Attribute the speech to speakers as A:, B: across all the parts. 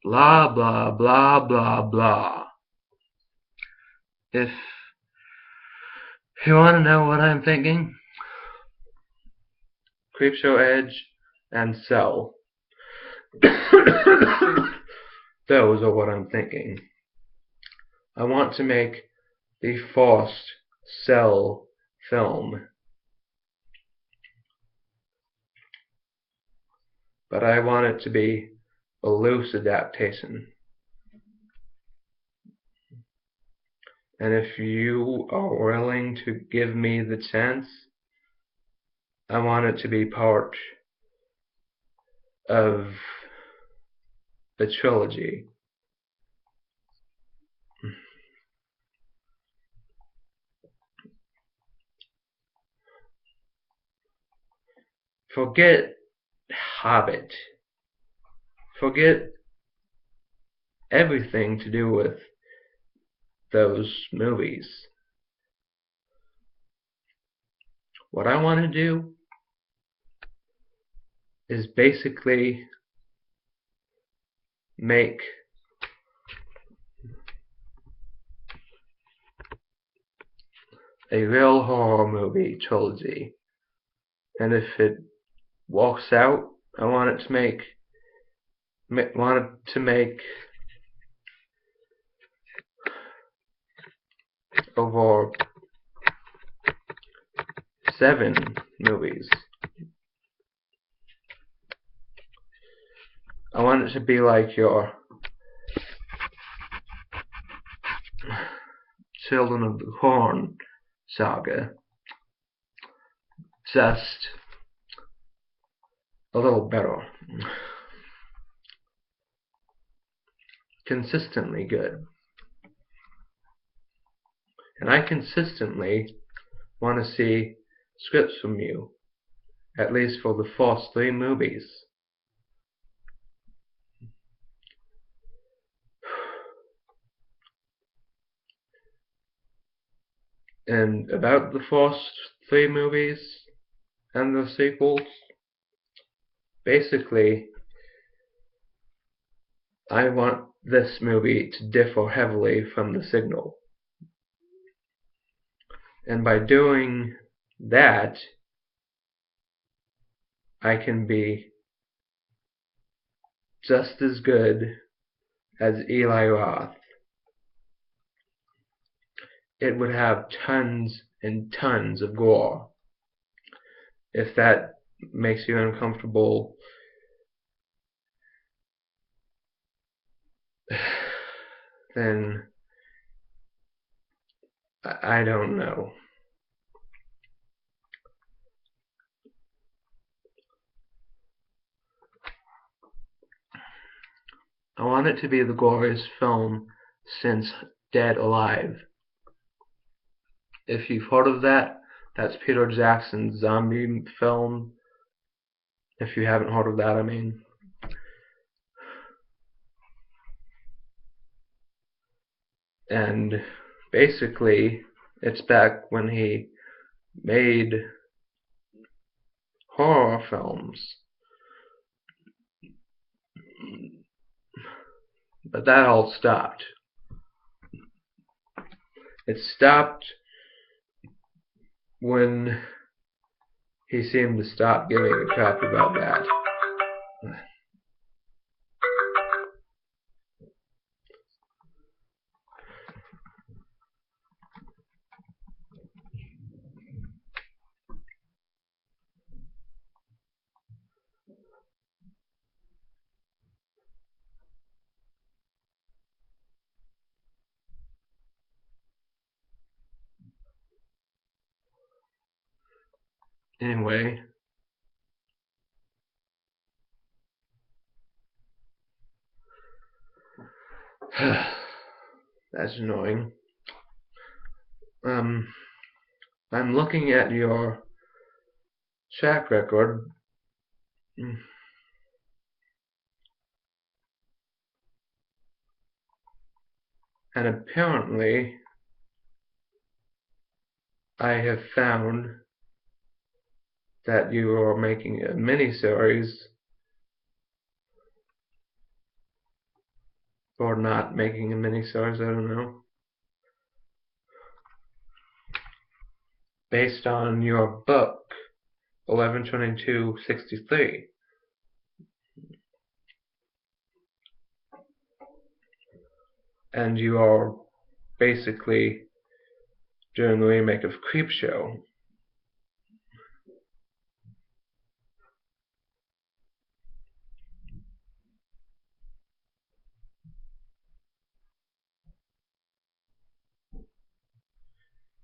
A: blah blah blah blah blah. If you want to know what I'm thinking, Creepshow Edge and Cell. Those are what I'm thinking. I want to make the first Cell film, but I want it to be a loose adaptation. And if you are willing to give me the chance, I want it to be part of the trilogy. Forget Hobbit. Forget everything to do with those movies. What I want to do is basically make a real horror movie trilogy. And if it works out, I want it to make over 7 movies. I want it to be like your Children of the Corn saga, just a little better. Consistently good. And I consistently want to see scripts from you, at least for the first 3 movies. And about the first 3 movies and the sequels, basically, I want this movie to differ heavily from The Signal. And by doing that, I can be just as good as Eli Roth. It would have tons and tons of gore. If that makes you uncomfortable, then I don't know. I want it to be the goriest film since Dead Alive. If you've heard of that, that's Peter Jackson's zombie film. If you haven't heard of that, I mean. And basically, it's back when he made horror films. But that all stopped. It stopped when he seemed to stop giving a crap about that. Anyway, that's annoying. I'm looking at your track record. And apparently, I have found that you are making a mini-series or not making a miniseries, I don't know. Based on your book, 11/22/63. And you are basically doing a remake of Creepshow.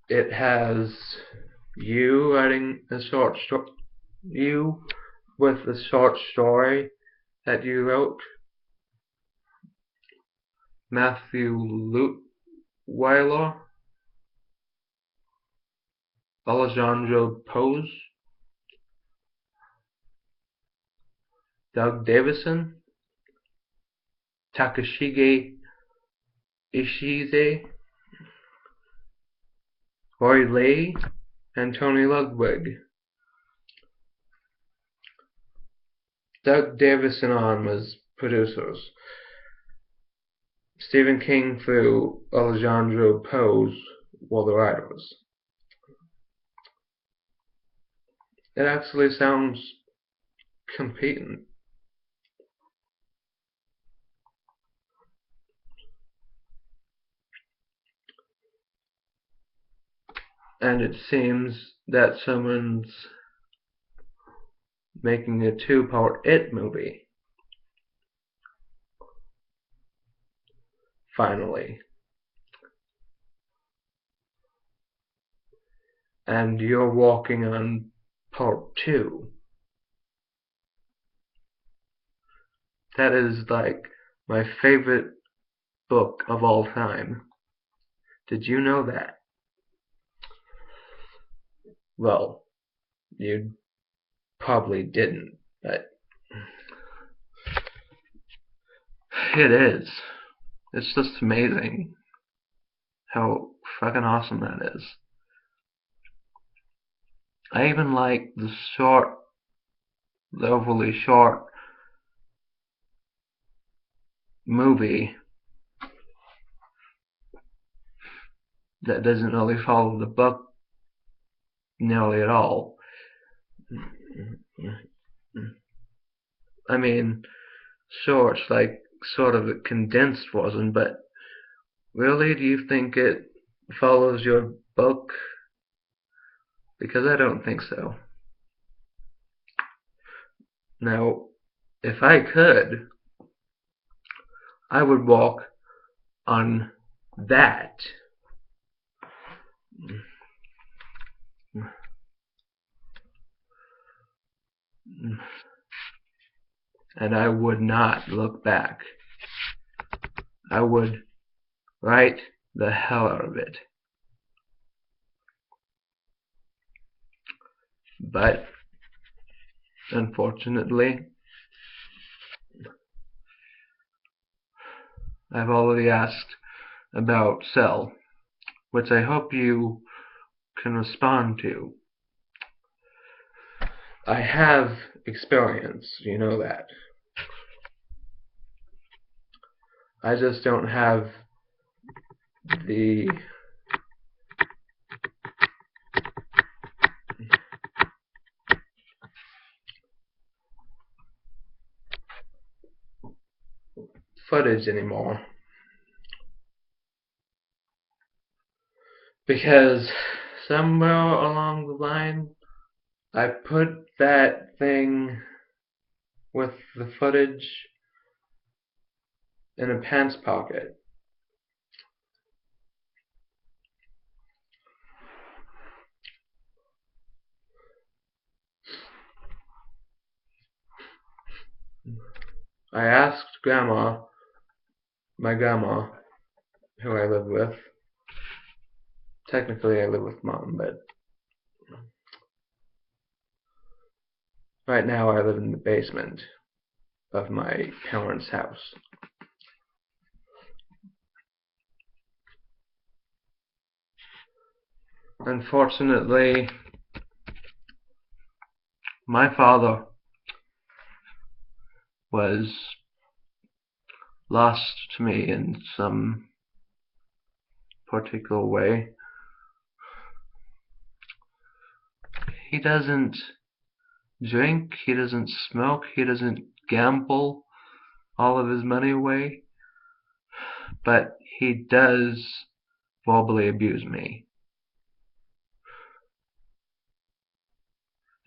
A: It has you writing a short story, you with the short story that you wrote, Matthew Lutweiler, Alejandro Pose, Doug Davison, Takashige Ishize, Roy Lee, and Tony Ludwig. Doug Davison was producers. Stephen King through Alejandro Pose were the writers. It actually sounds competent. And it seems that someone's making a two-part It movie. Finally. And you're working on part 2. That is like my favorite book of all time. Did you know that? Well, you probably didn't, but it is. It's just amazing how fucking awesome that is. I even like the overly short movie that doesn't really follow the book nearly at all. I mean, sure, it's like sort of a condensed version, but really, do you think it follows your book? Because I don't think so. Now, if I could, I would walk on that. And I would not look back. I would write the hell out of it. But unfortunately, I've already asked about Cell, which I hope you can respond to. I have experience, you know that. I just don't have the footage anymore. Because somewhere along the line, I put that thing with the footage in a pants pocket. I asked Grandma, my grandma, who I live with. Technically, I live with Mom, but right now I live in the basement of my parents' house. Unfortunately, my father was lost to me in some particular way. He doesn't drink, he doesn't smoke, he doesn't gamble all of his money away, but he does verbally abuse me.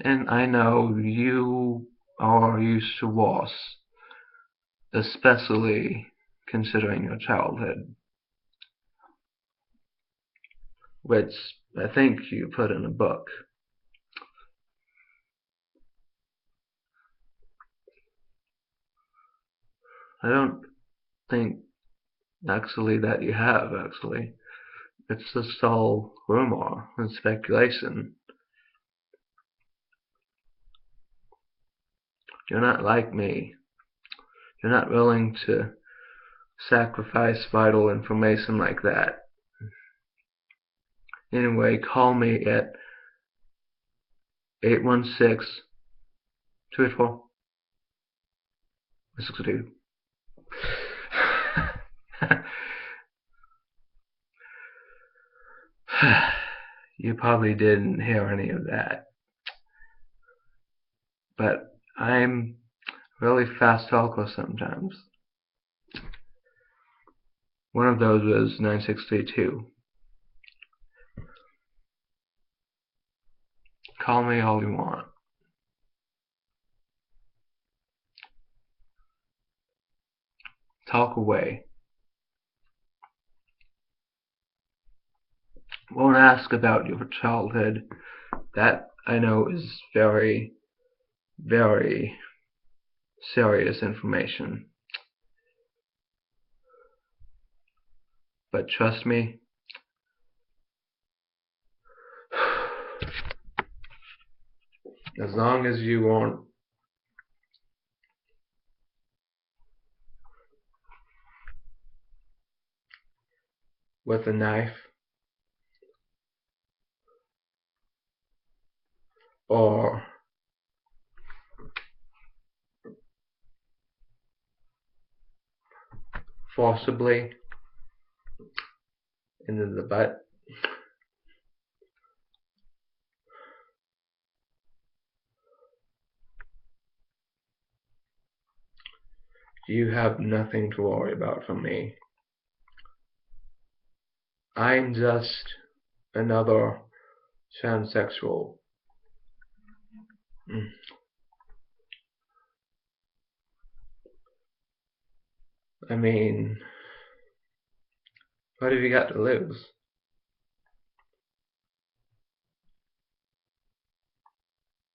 A: And I know you are used to worse, especially considering your childhood, which I think you put in a book. I don't think actually that you have, actually. It's just all rumor and speculation. You're not like me. You're not willing to sacrifice vital information like that. Anyway, call me at 816-284-62. You probably didn't hear any of that, but I'm really fast talker sometimes. One of those was 9632. Call me all you want. Talk away. Won't ask about your childhood. That I know is very, very serious information. But trust me, as long as you aren't with a knife or forcibly into the butt, you have nothing to worry about from me. I'm just another transsexual. I mean, what have you got to lose?